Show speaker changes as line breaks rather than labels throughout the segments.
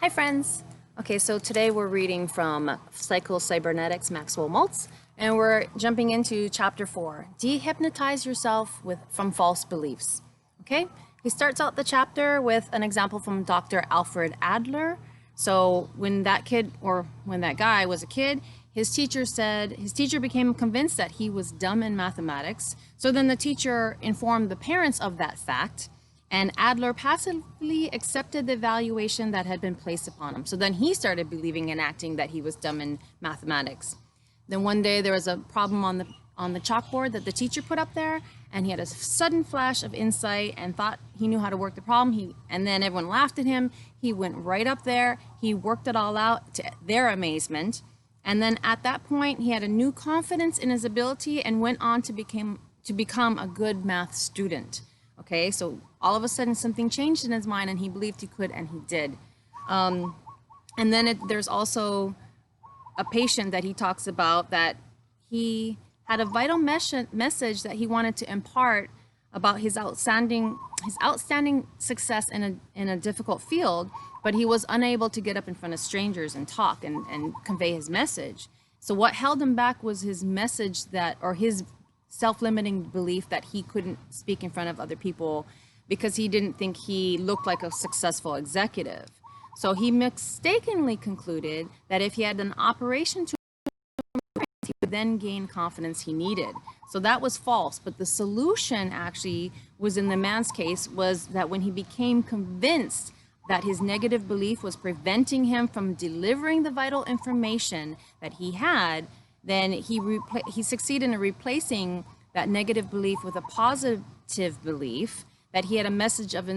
Hi friends! Okay, so today we're reading from Psycho-Cybernetics, Maxwell Maltz, and we're jumping into chapter 4, Dehypnotize Yourself from False Beliefs. Okay, he starts out the chapter with an example from Dr. Alfred Adler. So when that guy was a kid, his teacher became convinced that he was dumb in mathematics. So then the teacher informed the parents of that fact, and Adler passively accepted the evaluation that had been placed upon him. So then he started believing and acting that he was dumb in mathematics. Then one day there was a problem on the chalkboard that the teacher put up there, and he had a sudden flash of insight and thought he knew how to work the problem. And then everyone laughed at him. He went right up there. He worked it all out to their amazement. And then at that point, he had a new confidence in his ability and went on to become a good math student. Okay, so all of a sudden something changed in his mind and he believed he could, and he did. And then there's also a patient that he talks about that he had a vital message that he wanted to impart about his outstanding success in a difficult field, but he was unable to get up in front of strangers and talk and convey his message. So what held him back was his message his self-limiting belief that he couldn't speak in front of other people because he didn't think he looked like a successful executive. So he mistakenly concluded that if he had an operation to he would then gain confidence he needed. So that was false, but the solution actually was, in the man's case, was that when he became convinced that his negative belief was preventing him from delivering the vital information that he had, then he succeeded in replacing that negative belief with a positive belief that he had a message of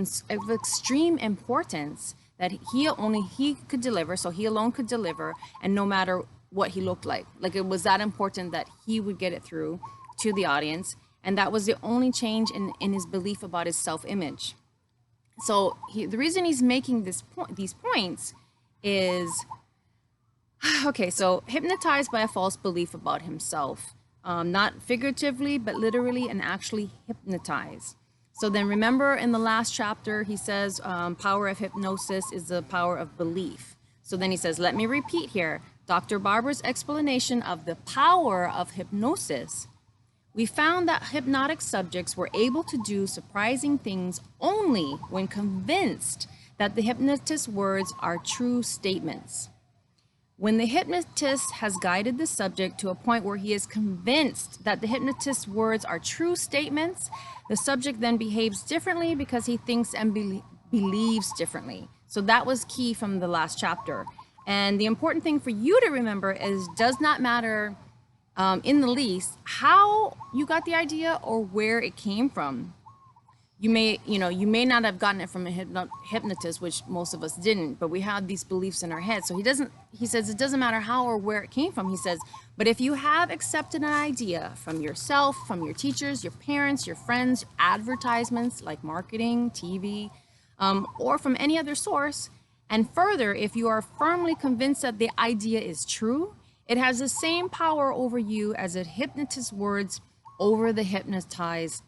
extreme importance that he could deliver, so he alone could deliver, and no matter what he looked like. Like, it was that important that he would get it through to the audience, and that was the only change in his belief about his self-image. So the reason he's making these points is, okay, so hypnotized by a false belief about himself, not figuratively, but literally and actually hypnotized. So then remember in the last chapter, he says power of hypnosis is the power of belief. So then he says, let me repeat here, Dr. Barber's explanation of the power of hypnosis. We found that hypnotic subjects were able to do surprising things only when convinced that the hypnotist's words are true statements. When the hypnotist has guided the subject to a point where he is convinced that the hypnotist's words are true statements, the subject then behaves differently because he thinks and believes differently. So that was key from the last chapter. And the important thing for you to remember is, does not matter in the least how you got the idea or where it came from. You may not have gotten it from a hypnotist, which most of us didn't, but we have these beliefs in our head. So he says it doesn't matter how or where it came from. He says, but if you have accepted an idea from yourself, from your teachers, your parents, your friends, advertisements like marketing, TV, or from any other source, and further, if you are firmly convinced that the idea is true, it has the same power over you as a hypnotist's words over the hypnotized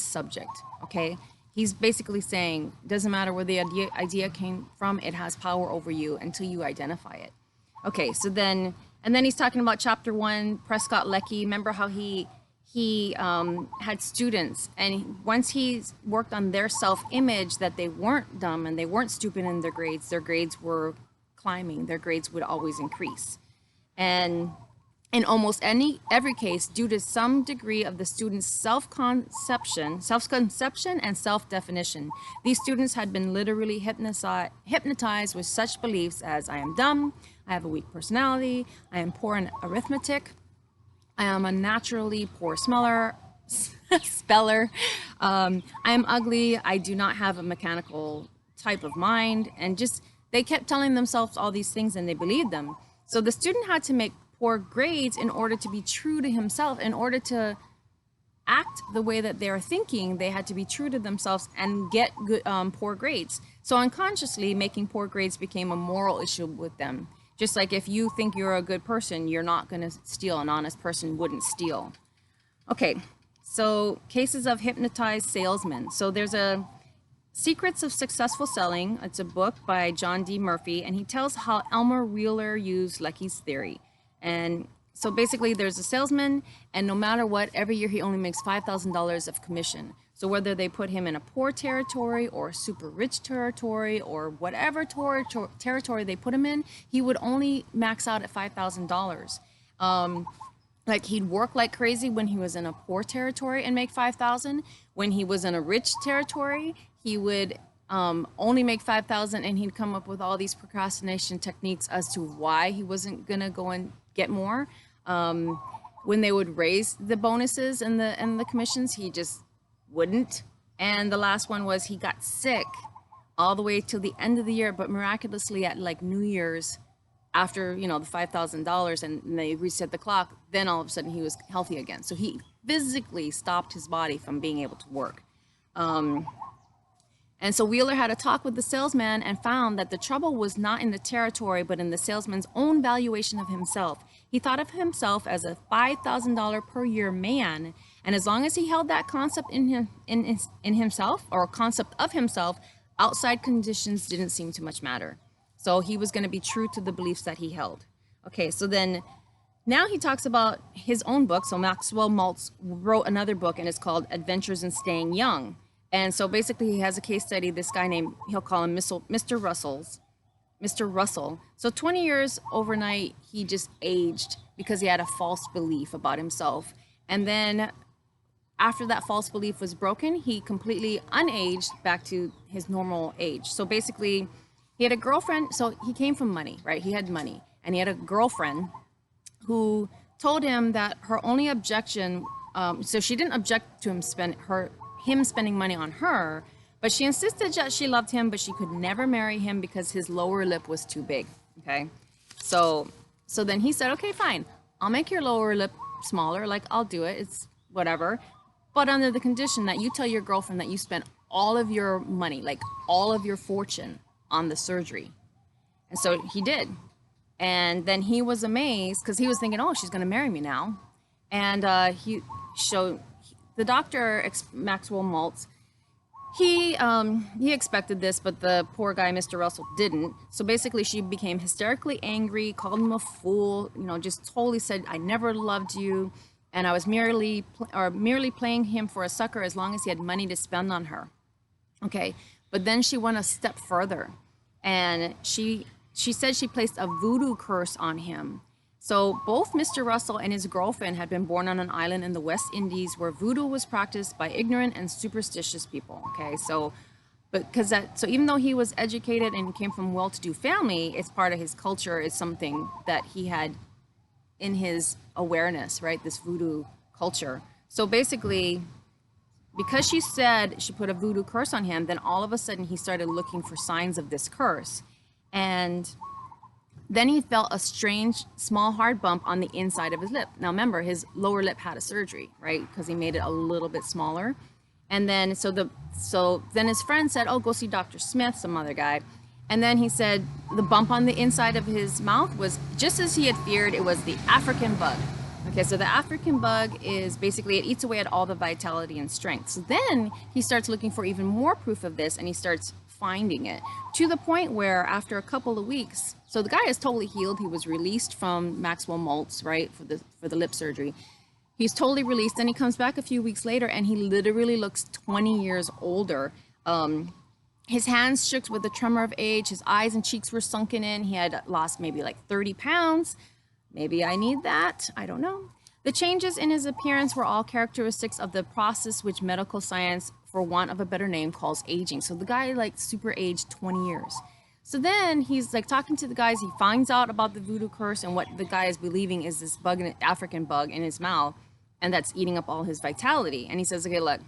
subject. Okay, he's basically saying, doesn't matter where the idea came from, it has power over you until you identify it. Okay, so then he's talking about chapter 1, Prescott Leckie. Remember how he had students, and once he's worked on their self-image that they weren't dumb and they weren't stupid in their grades were climbing, their grades would always increase. And in almost every case, due to some degree of the student's self-conception and self-definition, these students had been literally hypnotized with such beliefs as, I am dumb, I have a weak personality, I am poor in arithmetic, I am a naturally poor speller, I am ugly, I do not have a mechanical type of mind, and they kept telling themselves all these things and they believed them. So the student had to make poor grades in order to be true to himself. In order to act the way that they're thinking, they had to be true to themselves and get good, poor grades. So unconsciously, making poor grades became a moral issue with them. Just like if you think you're a good person, you're not going to steal. An honest person wouldn't steal. Okay, so cases of hypnotized salesmen. So there's Secrets of Successful Selling. It's a book by John D. Murphy, and he tells how Elmer Wheeler used Lecky's theory. And so basically there's a salesman, and no matter what, every year he only makes $5,000 of commission. So whether they put him in a poor territory or a super rich territory or whatever territory they put him in, he would only max out at $5,000. Like he'd work like crazy when he was in a poor territory and make 5,000. When he was in a rich territory, he would only make 5,000, and he'd come up with all these procrastination techniques as to why he wasn't gonna go and get more. When they would raise the bonuses and the commissions, he just wouldn't. And the last one was he got sick all the way till the end of the year, but miraculously at like New Year's, after, you know, the $5,000 and they reset the clock, then all of a sudden he was healthy again. So he physically stopped his body from being able to work. And so Wheeler had a talk with the salesman and found that the trouble was not in the territory, but in the salesman's own valuation of himself. He thought of himself as a $5,000 per year man. And as long as he held that concept in himself, or concept of himself, outside conditions didn't seem to much matter. So he was going to be true to the beliefs that he held. Okay, so then now he talks about his own book. So Maxwell Maltz wrote another book, and it's called Adventures in Staying Young. And so basically he has a case study, this guy named, he'll call him Mr. Russell. So 20 years overnight, he just aged because he had a false belief about himself. And then after that false belief was broken, he completely unaged back to his normal age. So basically, he had a girlfriend. So he came from money, right? He had money, and he had a girlfriend who told him that her only objection, so she didn't object to him spending money on her, but she insisted that she loved him, but she could never marry him because his lower lip was too big. Okay, so then he said, okay, fine, I'll make your lower lip smaller. Like, I'll do it. It's whatever, but under the condition that you tell your girlfriend that you spent all of your money, like all of your fortune, on the surgery. And so he did. And then he was amazed because he was thinking, oh, she's going to marry me now. And the doctor, Maxwell Maltz, he expected this, but the poor guy, Mr. Russell, didn't. So basically she became hysterically angry, called him a fool, you know, just totally said, I never loved you. And I was merely playing him for a sucker as long as he had money to spend on her. Okay. But then she went a step further, and she said she placed a voodoo curse on him. So both Mr. Russell and his girlfriend had been born on an island in the West Indies where voodoo was practiced by ignorant and superstitious people. Okay, so even though he was educated and came from well-to-do family, it's part of his culture. It's something that he had in his awareness, right? This voodoo culture. So basically, because she said she put a voodoo curse on him, then all of a sudden he started looking for signs of this curse. And then he felt a strange, small, hard bump on the inside of his lip. Now remember, his lower lip had a surgery, right? Because he made it a little bit smaller. And then, so then his friend said, oh, go see Dr. Smith, some other guy. And then he said the bump on the inside of his mouth was just as he had feared. It was the African bug. Okay, so the African bug is basically, it eats away at all the vitality and strength. So then he starts looking for even more proof of this, and he starts finding it to the point where after a couple of weeks, so the guy is totally healed. He was released from Maxwell Maltz, right, for the lip surgery. He's totally released, and he comes back a few weeks later, and he literally looks 20 years older. His hands shook with the tremor of age. His eyes and cheeks were sunken in. He had lost maybe like 30 pounds. Maybe I need that. I don't know. The changes in his appearance were all characteristics of the process which medical science, for want of a better name, calls aging. So the guy like super aged 20 years. So then he's like talking to the guys. He finds out about the voodoo curse and what the guy is believing is this bug, an African bug in his mouth, and that's eating up all his vitality. And he says, okay, look,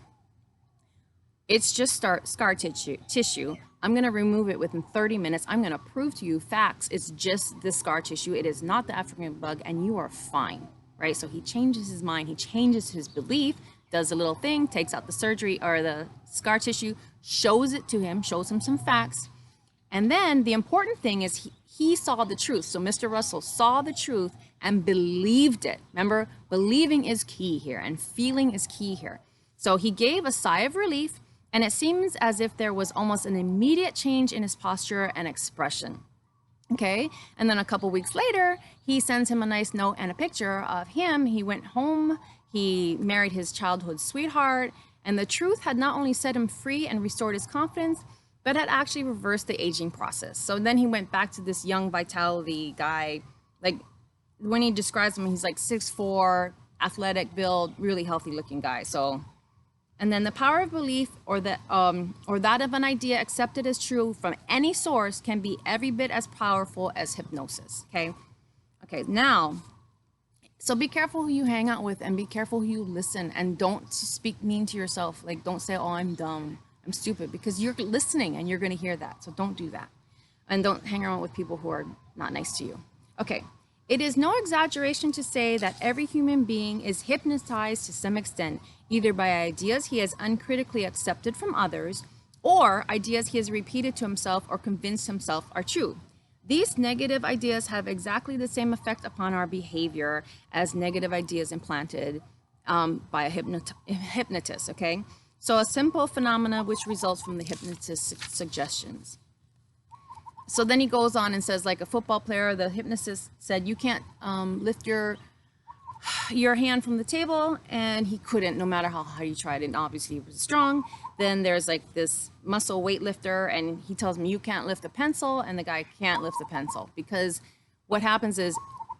it's just scar tissue. I'm going to remove it within 30 minutes. I'm going to prove to you facts. It's just the scar tissue. It is not the African bug, and you are fine, right? So he changes his mind. He changes his belief, does a little thing, takes out the surgery or the scar tissue, shows it to him, shows him some facts. And then the important thing is he saw the truth. So Mr. Russell saw the truth and believed it. Remember, believing is key here, and feeling is key here. So he gave a sigh of relief. and it seems as if there was almost an immediate change in his posture and expression. Okay, and then a couple weeks later, he sends him a nice note and a picture of him. He went home, he married his childhood sweetheart, and the truth had not only set him free and restored his confidence, but had actually reversed the aging process. So then he went back to this young vitality guy. Like when he describes him, he's like 6'4", athletic build, really healthy looking guy. So, and then the power of belief or that of an idea accepted as true from any source can be every bit as powerful as hypnosis. Okay, now, so be careful who you hang out with and be careful who you listen, and don't speak mean to yourself. Like, don't say, oh, I'm dumb, I'm stupid, because you're listening and you're going to hear that. So don't do that. And don't hang around with people who are not nice to you. Okay. It is no exaggeration to say that every human being is hypnotized to some extent, either by ideas he has uncritically accepted from others, or ideas he has repeated to himself or convinced himself are true. These negative ideas have exactly the same effect upon our behavior as negative ideas implanted by a hypnotist, okay? So a simple phenomena which results from the hypnotist's suggestions. So then he goes on and says, like a football player, the hypnotist said, you can't lift your hand from the table, and he couldn't, no matter how hard he tried, and obviously he was strong. Then there's like this muscle weightlifter, and he tells me, you can't lift a pencil, and the guy can't lift the pencil, because what happens is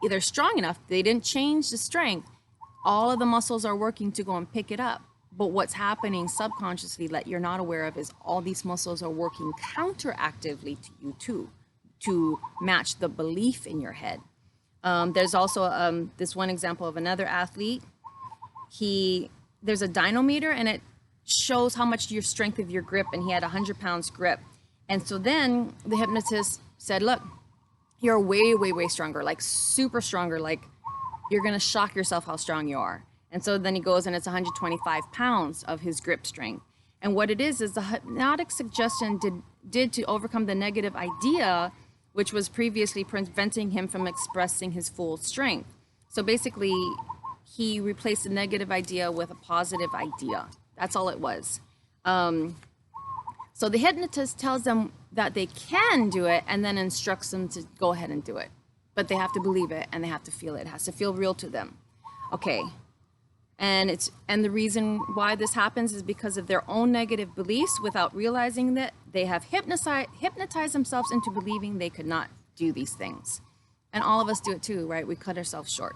they're strong enough, they didn't change the strength, all of the muscles are working to go and pick it up. But what's happening subconsciously that you're not aware of is all these muscles are working counteractively to you too, to match the belief in your head. There's also this one example of another athlete. There's a dynamometer, and it shows how much your strength of your grip, and he had 100 pounds grip. And so then the hypnotist said, look, you're way, way, way stronger, like super stronger, like you're gonna shock yourself how strong you are. And so then he goes and it's 125 pounds of his grip strength. And what it is the hypnotic suggestion did to overcome the negative idea, which was previously preventing him from expressing his full strength. So basically, he replaced the negative idea with a positive idea. That's all it was. So the hypnotist tells them that they can do it and then instructs them to go ahead and do it. But they have to believe it and they have to feel it. It has to feel real to them. Okay. And the reason why this happens is because of their own negative beliefs without realizing that they have hypnotized themselves into believing they could not do these things. And all of us do it too, right? We cut ourselves short.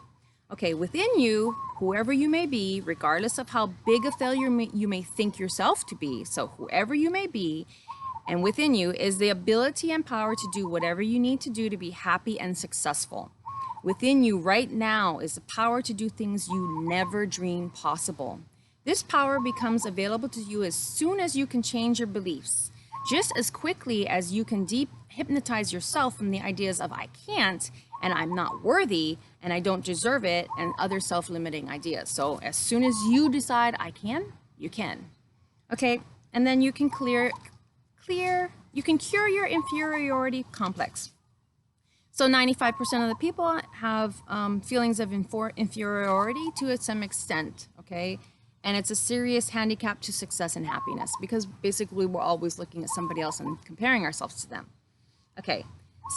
Okay, within you, whoever you may be, regardless of how big a failure you may think yourself to be, so whoever you may be, and within you is the ability and power to do whatever you need to do to be happy and successful. Within you right now is the power to do things you never dreamed possible. This power becomes available to you as soon as you can change your beliefs, just as quickly as you can hypnotize yourself from the ideas of I can't, and I'm not worthy, and I don't deserve it, and other self-limiting ideas. So as soon as you decide I can, you can. Okay, and then you can cure your inferiority complex. So 95% of the people have feelings of inferiority to some extent, okay? And it's a serious handicap to success and happiness because basically we're always looking at somebody else and comparing ourselves to them. Okay,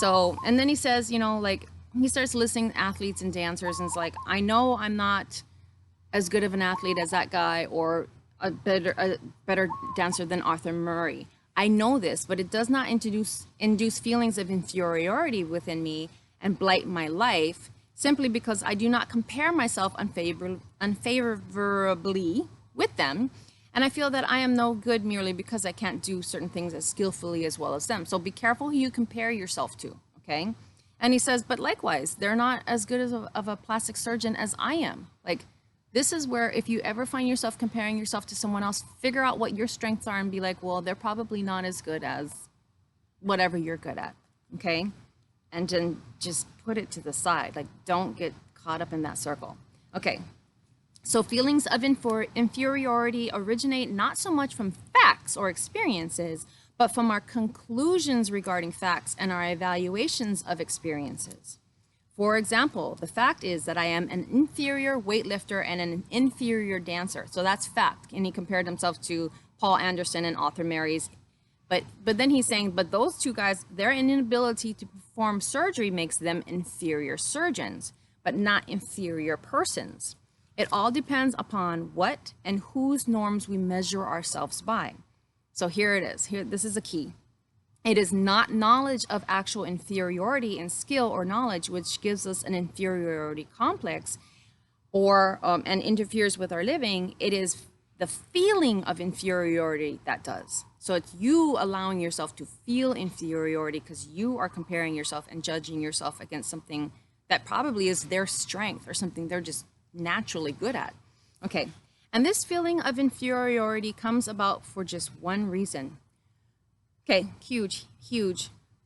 so, and then he says, you know, like, he starts listing athletes and dancers and it's like, I know I'm not as good of an athlete as that guy or a better dancer than Arthur Murray. I know this, but it does not induce feelings of inferiority within me and blight my life simply because I do not compare myself unfavorably with them. And I feel that I am no good merely because I can't do certain things as skillfully as well as them. So be careful who you compare yourself to, okay? And he says, but likewise, they're not as good of a plastic surgeon as I am. Like, this is where if you ever find yourself comparing yourself to someone else, figure out what your strengths are and be like, well, they're probably not as good as whatever you're good at, okay? And then just put it to the side. Like, don't get caught up in that circle. Okay, so feelings of inferiority originate not so much from facts or experiences, but from our conclusions regarding facts and our evaluations of experiences. For example, the fact is that I am an inferior weightlifter and an inferior dancer. So that's fact. And he compared himself to Paul Anderson and author Mary's. But then he's saying, but those two guys, their inability to perform surgery makes them inferior surgeons, but not inferior persons. It all depends upon what and whose norms we measure ourselves by. So here it is. Here, this is a key. It is not knowledge of actual inferiority in skill or knowledge which gives us an inferiority complex or and interferes with our living. It is the feeling of inferiority that does. So it's you allowing yourself to feel inferiority because you are comparing yourself and judging yourself against something that probably is their strength or something they're just naturally good at. Okay, and this feeling of inferiority comes about for just one reason. Okay, huge.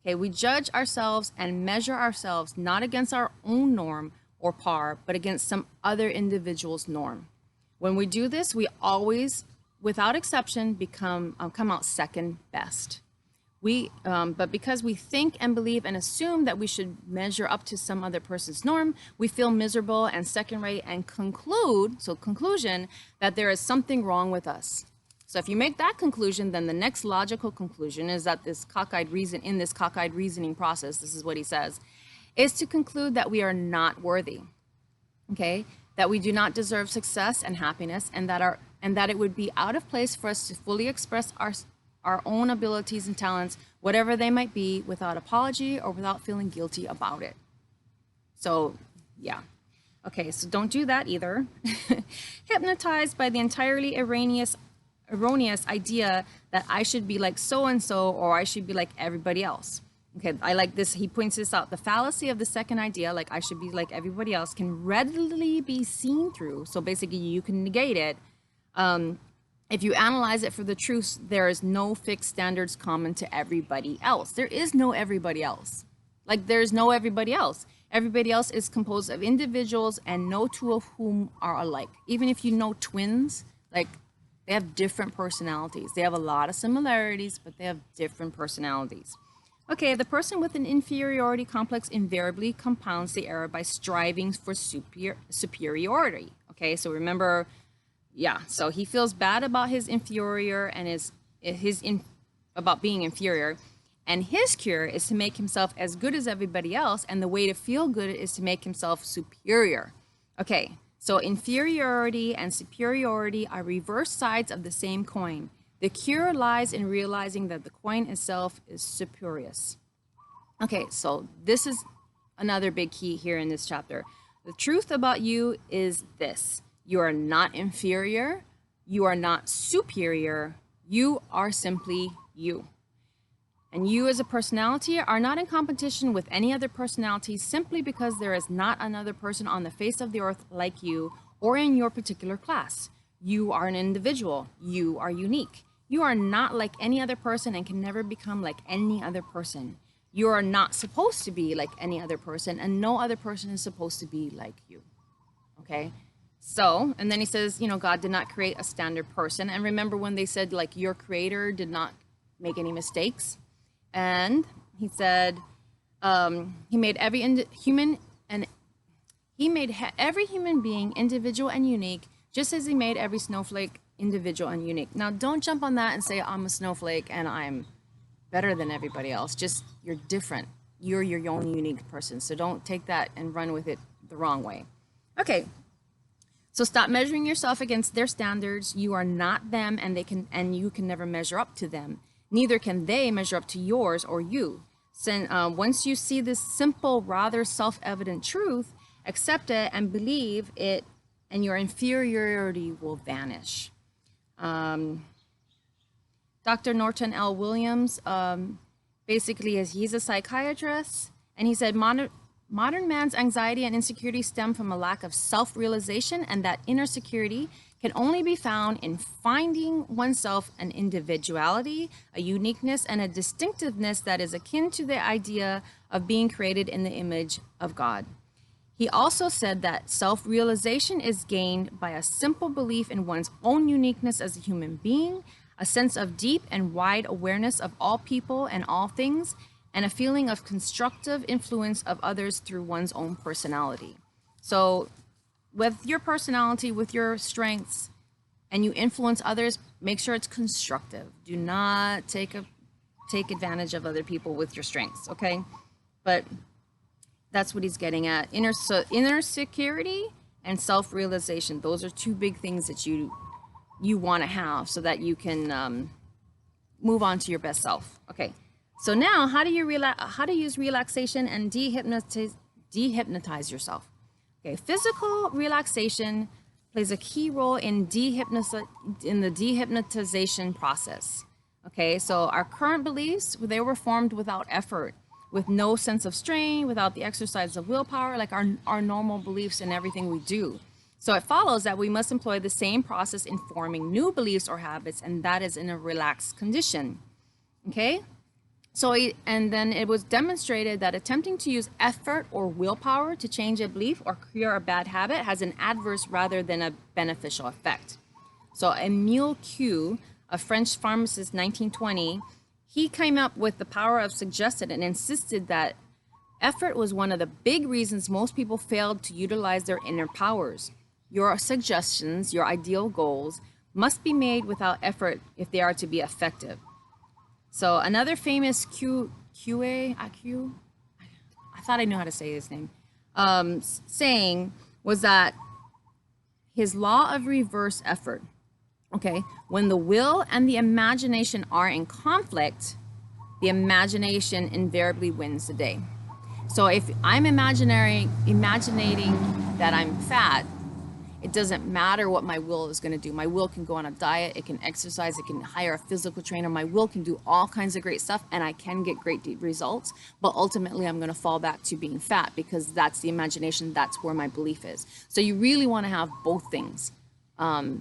Okay, we judge ourselves and measure ourselves not against our own norm or par, but against some other individual's norm. When we do this, we always, without exception, come out second best. But because we think and believe and assume that we should measure up to some other person's norm, we feel miserable and second-rate and conclusion that there is something wrong with us. So if you make that conclusion, then the next logical conclusion is that in this cockeyed reasoning process, this is what he says, is to conclude that we are not worthy, okay? That we do not deserve success and happiness, and that it would be out of place for us to fully express our own abilities and talents, whatever they might be, without apology or without feeling guilty about it. So, yeah. Okay, so don't do that either. Hypnotized by the entirely erroneous idea that I should be like so-and-so or I should be like everybody else. Okay, I like this. He points this out. The fallacy of the second idea, like I should be like everybody else, can readily be seen through. So basically, you can negate it. If you analyze it for the truth, there is no fixed standards common to everybody else. There is no everybody else. Like there's no everybody else. Everybody else is composed of individuals and no two of whom are alike. Even if you know twins, like they have different personalities. They have a lot of similarities, but they have different personalities. Okay, the person with an inferiority complex invariably compounds the error by striving for superiority. Okay, so remember, yeah, so he feels bad about his inferior and about being inferior. And his cure is to make himself as good as everybody else. And the way to feel good is to make himself superior. Okay, so inferiority and superiority are reverse sides of the same coin. The cure lies in realizing that the coin itself is spurious. Okay, so this is another big key here in this chapter. The truth about you is this. You are not inferior. You are not superior. You are simply you. And you as a personality are not in competition with any other personality simply because there is not another person on the face of the earth like you or in your particular class. You are an individual. You are unique. You are not like any other person and can never become like any other person. You are not supposed to be like any other person, and no other person is supposed to be like you. Okay? So, and then he says, you know, God did not create a standard person. And remember when they said like your creator did not make any mistakes? And he said he made every human being individual and unique, just as he made every snowflake individual and unique. Now, don't jump on that and say I'm a snowflake and I'm better than everybody else. Just you're different. You're your own unique person. So don't take that and run with it the wrong way. Okay. So stop measuring yourself against their standards. You are not them, and you can never measure up to them. Neither can they measure up to yours or you. So, once you see this simple, rather self-evident truth, accept it and believe it, and your inferiority will vanish. Dr. Norton L. Williams, basically, he's a psychiatrist, and he said modern man's anxiety and insecurity stem from a lack of self-realization, and that inner security can only be found in finding oneself an individuality, a uniqueness, and a distinctiveness that is akin to the idea of being created in the image of God. He also said that self-realization is gained by a simple belief in one's own uniqueness as a human being, a sense of deep and wide awareness of all people and all things, and a feeling of constructive influence of others through one's own personality. So with your personality, with your strengths, and you influence others make sure it's constructive. Do not take advantage of other people with your strengths, okay? But that's what he's getting at. Inner security and self-realization. Those are two big things that you want to have so that you can move on to your best self. Okay. So now, how to use relaxation and dehypnotize yourself. Okay, physical relaxation plays a key role in the dehypnotization process. Okay, so our current beliefs, they were formed without effort, with no sense of strain, without the exercise of willpower, like our normal beliefs in everything we do. So it follows that we must employ the same process in forming new beliefs or habits, and that is in a relaxed condition. Okay? So, and then it was demonstrated that attempting to use effort or willpower to change a belief or cure a bad habit has an adverse rather than a beneficial effect. So Emile Q, a French pharmacist, 1920, he came up with the power of suggestion and insisted that effort was one of the big reasons most people failed to utilize their inner powers. Your suggestions, your ideal goals, must be made without effort if they are to be effective. So another famous I thought I knew how to say his name, saying was that his law of reverse effort, okay, when the will and the imagination are in conflict, the imagination invariably wins the day. So if I'm imagining that I'm fat, it doesn't matter what my will is going to do. My will can go on a diet, it can exercise, it can hire a physical trainer. My will can do all kinds of great stuff and I can get great results, but ultimately I'm going to fall back to being fat because that's the imagination, that's where my belief is. So you really want to have both things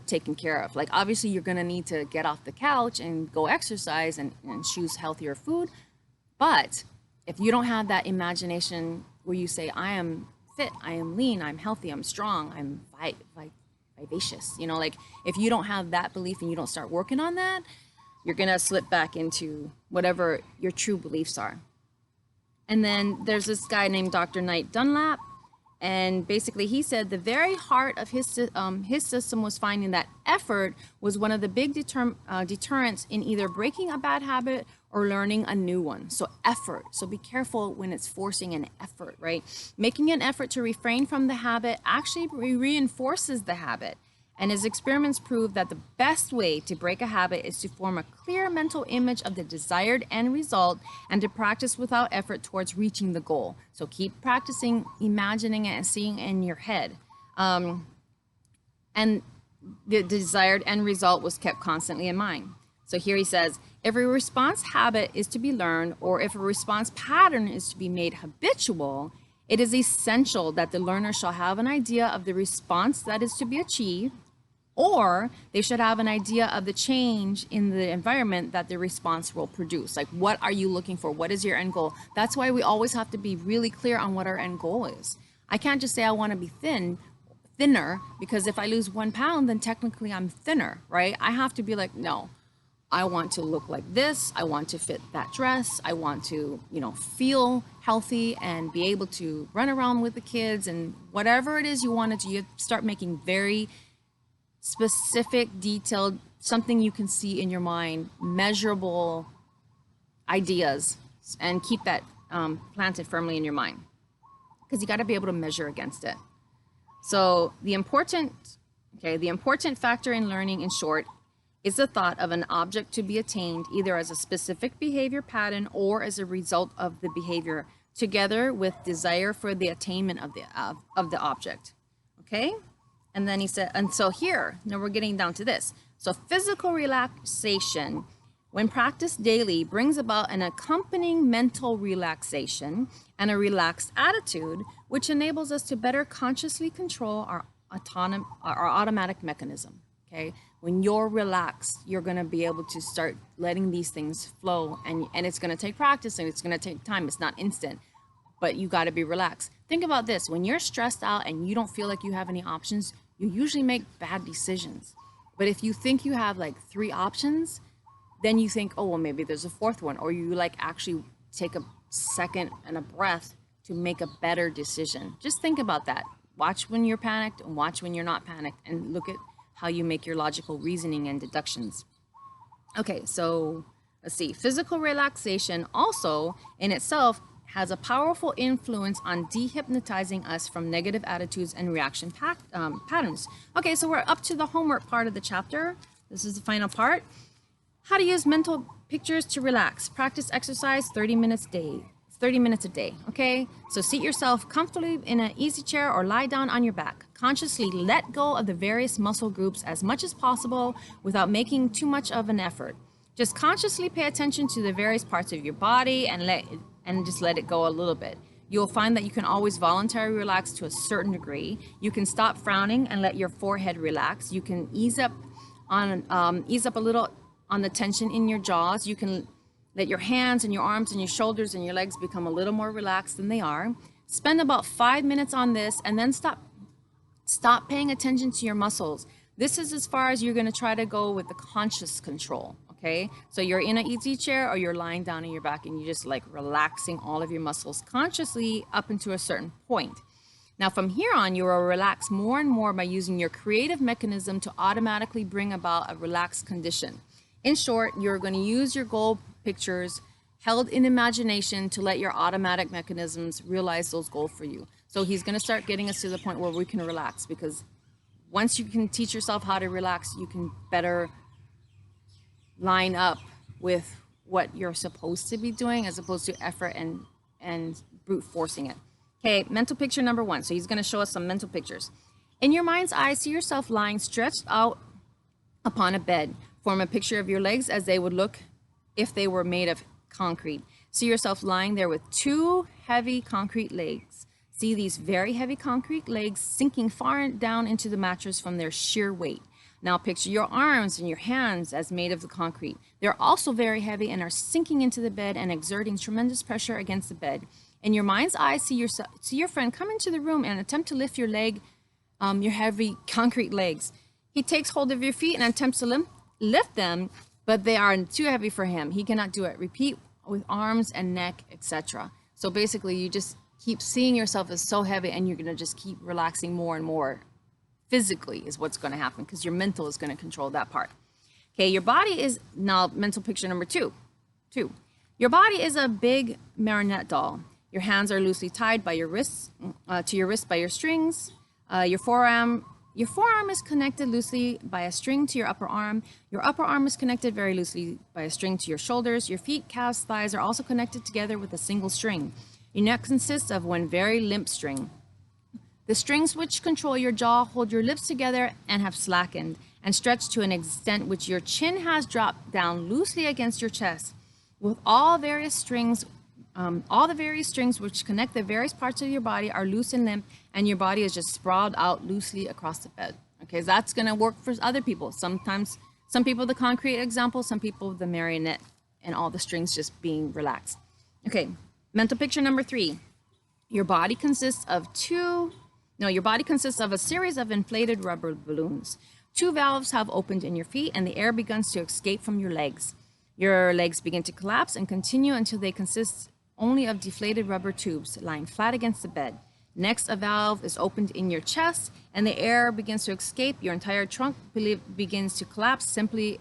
taken care of. Like obviously you're going to need to get off the couch and go exercise and choose healthier food, but if you don't have that imagination where you say, I am fit, I am lean, I'm healthy, I'm strong, I'm vivacious, you know, like if you don't have that belief and you don't start working on that, you're gonna slip back into whatever your true beliefs are. And then there's this guy named Dr. Knight Dunlap, and basically he said the very heart of his system was finding that effort was one of the big deterrents in either breaking a bad habit or learning a new one. So effort. So be careful when it's forcing an effort, right? Making an effort to refrain from the habit actually reinforces the habit. And his experiments prove that the best way to break a habit is to form a clear mental image of the desired end result and to practice without effort towards reaching the goal. So keep practicing, imagining it and seeing it in your head. And the desired end result was kept constantly in mind. So here he says, if a response habit is to be learned, or if a response pattern is to be made habitual, it is essential that the learner shall have an idea of the response that is to be achieved, or they should have an idea of the change in the environment that the response will produce. Like, what are you looking for? What is your end goal? That's why we always have to be really clear on what our end goal is. I can't just say I want to be thinner, because if I lose 1 pound, then technically I'm thinner, right? I have to be like, no, I want to look like this. I want to fit that dress. I want to, feel healthy and be able to run around with the kids, and whatever it is you want to do, you start making very specific, detailed, something you can see in your mind, measurable ideas, and keep that planted firmly in your mind, because you got to be able to measure against it. So the important factor in learning, in short, is the thought of an object to be attained either as a specific behavior pattern or as a result of the behavior, together with desire for the attainment of the object. Okay? And then he said, and so here, now we're getting down to this. So physical relaxation, when practiced daily, brings about an accompanying mental relaxation and a relaxed attitude, which enables us to better consciously control our automatic mechanism. Okay? When you're relaxed, you're going to be able to start letting these things flow, and it's going to take practice and it's going to take time. It's not instant, but you got to be relaxed. Think about this. When you're stressed out and you don't feel like you have any options, you usually make bad decisions. But if you think you have like 3 options, then you think, oh, well, maybe there's a 4th one, or you like actually take a second and a breath to make a better decision. Just think about that. Watch when you're panicked and watch when you're not panicked, and look at how you make your logical reasoning and deductions. Okay, so let's see. Physical relaxation also in itself has a powerful influence on dehypnotizing us from negative attitudes and reaction patterns. Okay, so we're up to the homework part of the chapter. This is the final part. How to use mental pictures to relax. Practice exercise 30 minutes a day, okay? So seat yourself comfortably in an easy chair or lie down on your back. Consciously let go of the various muscle groups as much as possible without making too much of an effort. Just consciously pay attention to the various parts of your body and just let it go a little bit. You'll find that you can always voluntarily relax to a certain degree. You can stop frowning and let your forehead relax. You can ease up a little on the tension in your jaws. You can let your hands and your arms and your shoulders and your legs become a little more relaxed than they are. Spend about 5 minutes on this and then stop paying attention to your muscles. This is as far as you're going to try to go with the conscious control, okay? So you're in an easy chair or you're lying down on your back and you're just like relaxing all of your muscles consciously up into a certain point. Now from here on, you will relax more and more by using your creative mechanism to automatically bring about a relaxed condition. In short, you're going to use your goal pictures held in imagination to let your automatic mechanisms realize those goals for you. So he's going to start getting us to the point where we can relax, because once you can teach yourself how to relax, you can better line up with what you're supposed to be doing as opposed to effort and brute forcing it. Okay, mental picture number 1. So he's going to show us some mental pictures. In your mind's eye, see yourself lying stretched out upon a bed. Form a picture of your legs as they would look if they were made of concrete. See yourself lying there with 2 heavy concrete legs. See these very heavy concrete legs sinking far down into the mattress from their sheer weight. Now picture your arms and your hands as made of the concrete. They're also very heavy and are sinking into the bed and exerting tremendous pressure against the bed. In your mind's eye, see your friend come into the room and attempt to lift your heavy concrete legs. He takes hold of your feet and attempts to lift them, but they are too heavy for him. He cannot do it. Repeat with arms and neck, etc. So basically, you just keep seeing yourself as so heavy, and you're going to just keep relaxing more and more. Physically is what's going to happen, because your mental is going to control that part. Okay, your body is now mental picture number 2. Your body is a big marionette doll. Your hands are loosely tied by your wrists to your wrist by your strings. Your forearm is connected loosely by a string to your upper arm. Your upper arm is connected very loosely by a string to your shoulders. Your feet, calves, thighs are also connected together with a single string. Your neck consists of one very limp string. The strings which control your jaw hold your lips together and have slackened and stretched to an extent which your chin has dropped down loosely against your chest. With all the various strings which connect the various parts of your body are loose and limp, and your body is just sprawled out loosely across the bed. Okay, so that's going to work for other people. Sometimes, some people the concrete example, some people the marionette, and all the strings just being relaxed. Okay, mental picture number 3. Your body consists of a series of inflated rubber balloons. 2 valves have opened in your feet, and the air begins to escape from your legs. Your legs begin to collapse and continue until they consist only of deflated rubber tubes lying flat against the bed. Next, a valve is opened in your chest and the air begins to escape. Your entire trunk begins to collapse limply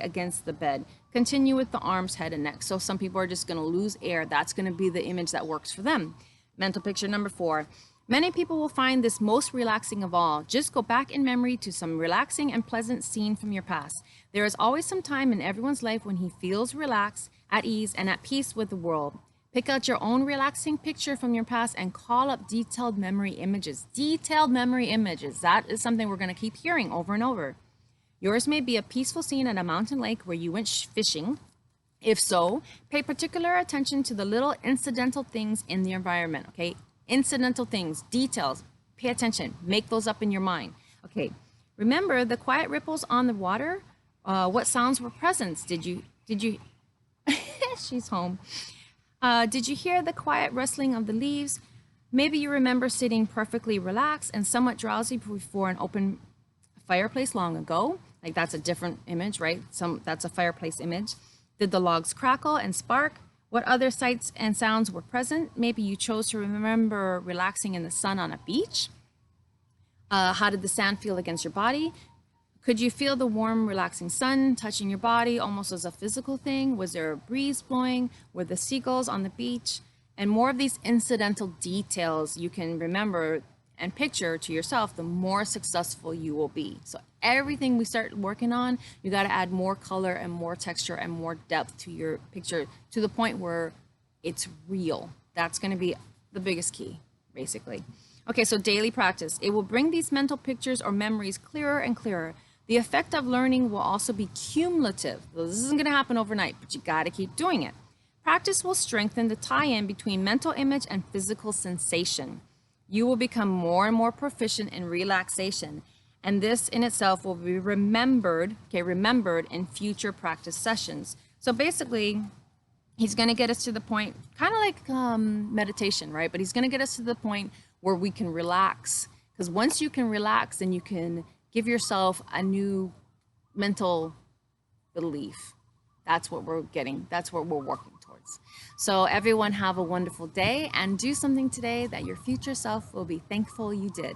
against the bed. Continue with the arms, head, and neck. So some people are just going to lose air. That's going to be the image that works for them. Mental picture number 4. Many people will find this most relaxing of all. Just go back in memory to some relaxing and pleasant scene from your past. There is always some time in everyone's life when he feels relaxed, at ease, and at peace with the world. Pick out your own relaxing picture from your past and call up detailed memory images. Detailed memory images. That is something we're going to keep hearing over and over. Yours may be a peaceful scene at a mountain lake where you went fishing. If so, pay particular attention to the little incidental things in the environment, okay? Incidental things, details, pay attention, make those up in your mind. Okay, remember the quiet ripples on the water? What sounds were present? Did you, she's home. Did you hear the quiet rustling of the leaves? Maybe you remember sitting perfectly relaxed and somewhat drowsy before an open fireplace long ago. Like that's a different image, right? That's a fireplace image. Did the logs crackle and spark? What other sights and sounds were present? Maybe you chose to remember relaxing in the sun on a beach. How did the sand feel against your body? Could you feel the warm, relaxing sun touching your body almost as a physical thing? Was there a breeze blowing? Were the seagulls on the beach? And more of these incidental details you can remember and picture to yourself, the more successful you will be. So everything we start working on, you got to add more color and more texture and more depth to your picture to the point where it's real. That's going to be the biggest key, basically. Okay, so daily practice. It will bring these mental pictures or memories clearer and clearer. The effect of learning will also be cumulative. So this isn't going to happen overnight, but you got to keep doing it. Practice will strengthen the tie-in between mental image and physical sensation. You will become more and more proficient in relaxation, and this in itself will be remembered in future practice sessions. So basically, he's going to get us to the point, kind of like meditation, right? But he's going to get us to the point where we can relax. Because once you can relax, then you can give yourself a new mental belief. That's what we're getting. That's what we're working towards. So everyone have a wonderful day and do something today that your future self will be thankful you did.